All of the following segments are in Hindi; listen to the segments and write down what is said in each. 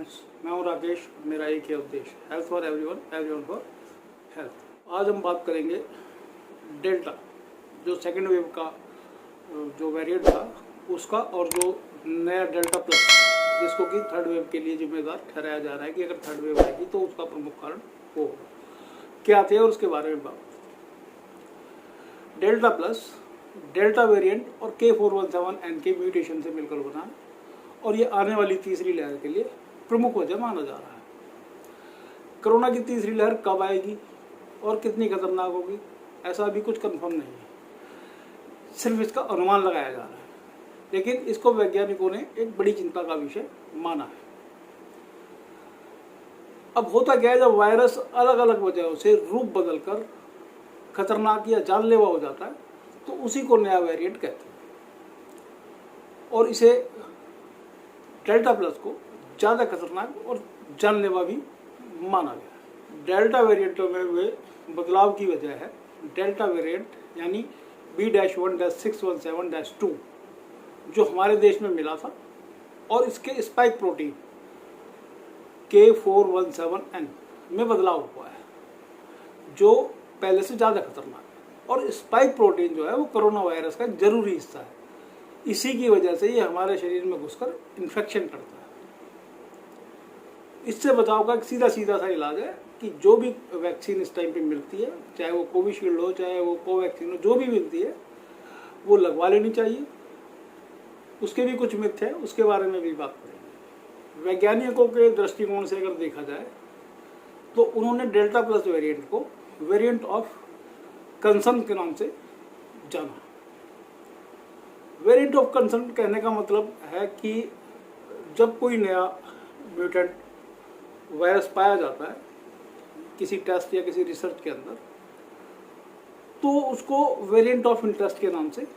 फ्रेंड्स, मैं हूं राकेश। मेरा एक ही उद्देश्य, health for everyone, everyone for health. आज हम बात करेंगे डेल्टा, जो सेकेंड वेव का जो वेरिएंट था उसका, और जो नया डेल्टा प्लस, जिसको कि थर्ड वेव के लिए जिम्मेदार ठहराया जा रहा है कि अगर थर्ड वेव आएगी तो उसका प्रमुख कारण वो होगा। क्या थे और उसके बारे में बात। डेल्टा प्लस डेल्टा वेरिएंट और K417N के म्यूटेशन से मिलकर बना है, और ये आने वाली तीसरी लहर के लिए प्रमुख वजह माना जा रहा है। कोरोना की तीसरी लहर कब आएगी और कितनी खतरनाक होगी, ऐसा अभी कुछ कंफर्म नहीं है, सिर्फ इसका अनुमान लगाया जा रहा है। लेकिन इसको वैज्ञानिकों ने एक बड़ी चिंता का विषय माना है। अब होता क्या है, जब वायरस अलग अलग वजहों से रूप बदलकर खतरनाक या जानलेवा हो जाता है तो उसी को नया वेरिएंट कहते हैं, और इसे डेल्टा प्लस को ज़्यादा खतरनाक और जानलेवा भी माना गया। डेल्टा वेरिएंटों में वे बदलाव की वजह है डेल्टा वेरिएंट यानी B-1-617-2 जो हमारे देश में मिला था, और इसके स्पाइक प्रोटीन K417N में बदलाव हुआ है जो पहले से ज़्यादा खतरनाक है। और स्पाइक प्रोटीन जो है वो कोरोना वायरस का जरूरी हिस्सा है। इसी की वजह से ये हमारे शरीर में घुसकर इन्फेक्शन करता है। इससे बचाव का एक सीधा सा इलाज है कि जो भी वैक्सीन इस टाइम पे मिलती है, चाहे वो कोविशील्ड हो, चाहे वो कोवैक्सीन हो, जो भी मिलती है वो लगवा लेनी चाहिए। उसके भी कुछ मिथ है, उसके बारे में भी बात करेंगे। वैज्ञानिकों के दृष्टिकोण से अगर देखा जाए तो उन्होंने डेल्टा प्लस वेरिएंट को वेरिएंट ऑफ कंसर्न के नाम से जाना। वेरिएंट ऑफ कंसर्न कहने का मतलब है कि जब कोई नया म्यूटेंट वायरस पाया जाता है किसी टेस्ट या किसी रिसर्च के अंदर, तो उसको वेरिएंट ऑफ इंटरेस्ट के नाम से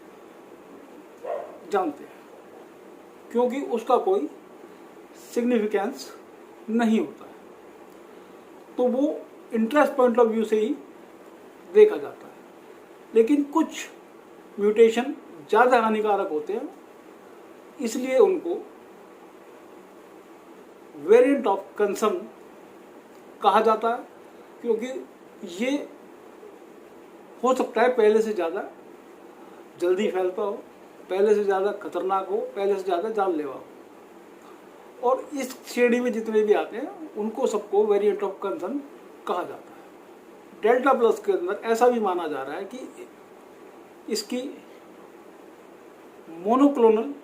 जानते हैं, क्योंकि उसका कोई सिग्निफिकेंस नहीं होता है। तो वो इंटरेस्ट पॉइंट ऑफ व्यू से ही देखा जाता है। लेकिन कुछ म्यूटेशन ज़्यादा हानिकारक होते हैं, इसलिए उनको वेरिएंट ऑफ कंसर्न कहा जाता है, क्योंकि ये हो सकता है पहले से ज़्यादा जल्दी फैलता हो, पहले से ज़्यादा खतरनाक हो, पहले से ज़्यादा जानलेवा हो। और इस श्रेणी में जितने भी आते हैं उनको सबको वेरिएंट ऑफ कंसर्न कहा जाता है। डेल्टा प्लस के अंदर ऐसा भी माना जा रहा है कि इसकी मोनोक्लोनल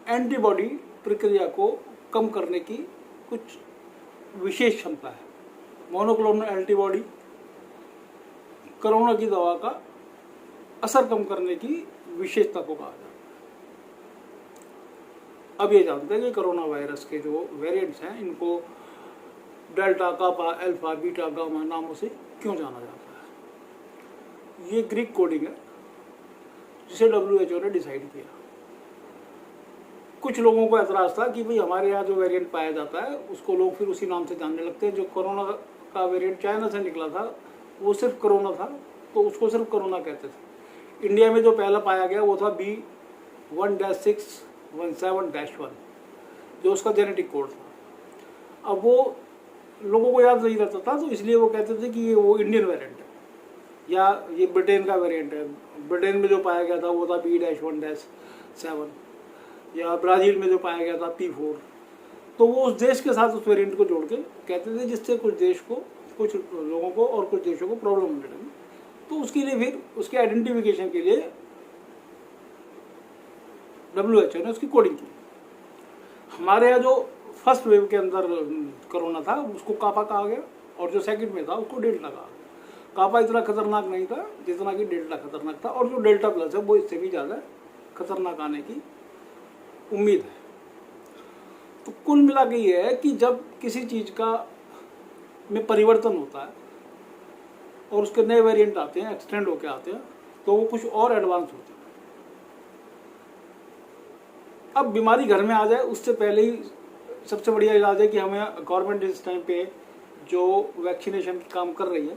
एंटीबॉडी प्रक्रिया को कम करने की कुछ विशेष क्षमता है। मोनोक्लोनल एंटीबॉडी कोरोना की दवा का असर कम करने की विशेषता को कहा जाता है। अब ये जानते हैं कि कोरोना वायरस के जो वेरिएंट्स हैं इनको डेल्टा, कापा, अल्फा, बीटा, गामा नामों से क्यों जाना जाता है। ये ग्रीक कोडिंग है जिसे WHO ने डिसाइड किया। कुछ लोगों को एतराज़ था कि भाई हमारे यहाँ जो वेरिएंट पाया जाता है उसको लोग फिर उसी नाम से जानने लगते हैं। जो कोरोना का वेरिएंट चाइना से निकला था वो सिर्फ कोरोना था, तो उसको सिर्फ कोरोना कहते थे। इंडिया में जो पहला पाया गया वो था B-1-617-1 जो उसका जेनेटिक कोड था। अब वो लोगों को याद नहीं रहता था, तो इसलिए वो कहते थे कि ये वो इंडियन वेरिएंट है या ये ब्रिटेन का वेरिएंट है। ब्रिटेन में जो पाया गया था वो था B-1-7, या ब्राज़ील में जो पाया गया था P4। तो वो उस देश के साथ उस वेरिएंट को जोड़ के कहते थे, जिससे कुछ देश को, कुछ लोगों को और कुछ देशों को प्रॉब्लम होने लगी। तो उसके लिए फिर उसके आइडेंटिफिकेशन के लिए WHO ने उसकी कोडिंग की। हमारे यहाँ जो फर्स्ट वेव के अंदर कोरोना था उसको कापा कहा गया, और जो सेकंड में था उसको डेल्टा कहा गया। कापा इतना खतरनाक नहीं था जितना कि डेल्टा खतरनाक था, और जो डेल्टा प्लस है वो इससे भी ज़्यादा खतरनाक आने की उम्मीद है। तो कुल मिला के ये है कि जब किसी चीज़ का में परिवर्तन होता है और उसके नए वेरिएंट आते हैं, एक्सटेंड होके आते हैं, तो वो कुछ और एडवांस होते हैं। अब बीमारी घर में आ जाए उससे पहले ही सबसे बढ़िया इलाज है कि हमें गवर्नमेंट इस टाइम पे जो वैक्सीनेशन काम कर रही है,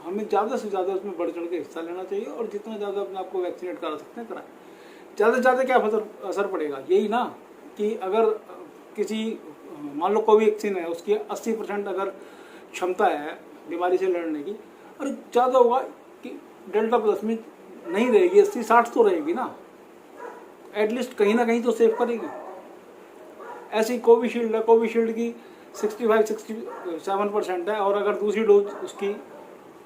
हमें ज़्यादा से ज़्यादा उसमें बढ़ चढ़ के हिस्सा लेना चाहिए, और जितना ज़्यादा अपने आप को वैक्सीनेट करा सकते हैं कराएं। ज़्यादा से ज़्यादा क्या असर पड़ेगा, यही ना कि अगर किसी मान लो कोवैक्सीन है, उसकी 80% अगर क्षमता है बीमारी से लड़ने की, अरे ज़्यादा होगा कि डेल्टा प्लस में नहीं रहेगी, 80-60 तो रहेगी ना, एटलीस्ट कहीं ना कहीं तो सेव करेगी। ऐसी कोविशील्ड है, कोविशील्ड की 65-67% है, और अगर दूसरी डोज उसकी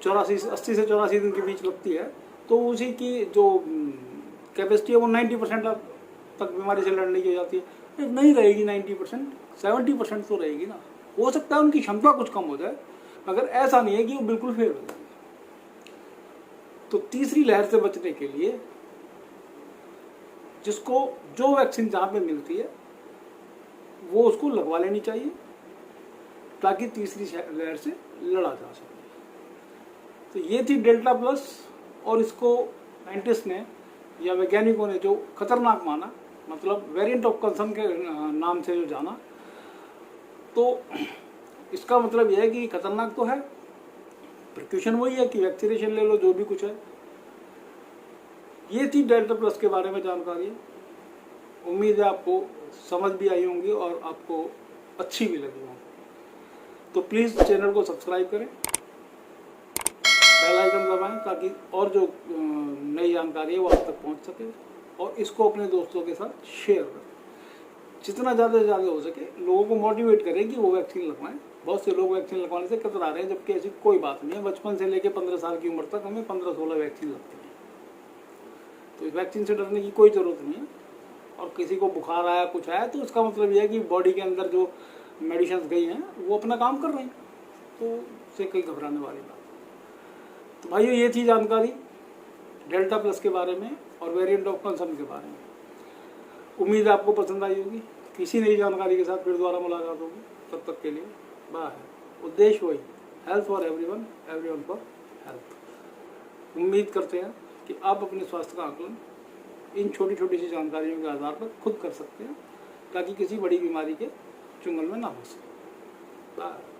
80 से 84 दिन के बीच लगती है तो उसी की जो कैपेसिटी है वो 90% तक बीमारी से लड़ने की हो जाती है। नहीं रहेगी 90%, 70% तो रहेगी ना। हो सकता है उनकी क्षमता कुछ कम हो जाए, मगर ऐसा नहीं है कि वो बिल्कुल फेल हो जाए। तो तीसरी लहर से बचने के लिए जिसको जो वैक्सीन जहाँ पे मिलती है वो उसको लगवा लेनी चाहिए, ताकि तीसरी लहर से लड़ा जा सके। तो ये थी डेल्टा प्लस, और इसको साइंटिस्ट ने या वैज्ञानिकों ने जो खतरनाक माना, मतलब वेरिएंट ऑफ कंसर्न के नाम से जो जाना, तो इसका मतलब यह है कि खतरनाक तो है, प्रिकॉशन वही है कि वैक्सीनेशन ले लो, जो भी कुछ है। ये थी डेल्टा प्लस के बारे में जानकारी। उम्मीद है आपको समझ भी आई होंगी और आपको अच्छी भी लगी होंगी। तो प्लीज़ चैनल को सब्सक्राइब करें, बेल आइकन दबाएं, ताकि और जो नई जानकारी है वो आप तक पहुंच सके, और इसको अपने दोस्तों के साथ शेयर करें। जितना ज़्यादा से ज़्यादा हो सके लोगों को मोटिवेट करें कि वो वैक्सीन लगवाएं। बहुत से लोग वैक्सीन लगवाने से कतरा रहे हैं, जबकि ऐसी कोई बात नहीं है। बचपन से लेकर 15 साल की उम्र तक हमें 15-16 वैक्सीन लगती है, तो इस वैक्सीन से डरने की कोई ज़रूरत नहीं है। और किसी को बुखार आया, कुछ आया, तो इसका मतलब यह है कि बॉडी के अंदर जो मेडिसिन गई हैं वो अपना काम कर रही हैं, तो उससे कोई घबराने वाली बात। तो भाइयों, ये थी जानकारी डेल्टा प्लस के बारे में और वेरिएंट ऑफ कंसर्न के बारे में। उम्मीद है आपको पसंद आई होगी। किसी नई जानकारी के साथ फिर दोबारा मुलाकात होगी। तब तक के लिए बाय। उद्देश्य वही, health for everyone, everyone for health. उम्मीद करते हैं कि आप अपने स्वास्थ्य का आकलन इन छोटी छोटी सी जानकारियों के आधार पर खुद कर सकते हैं, ताकि किसी बड़ी बीमारी के चुंगल में ना हो सके। बाय।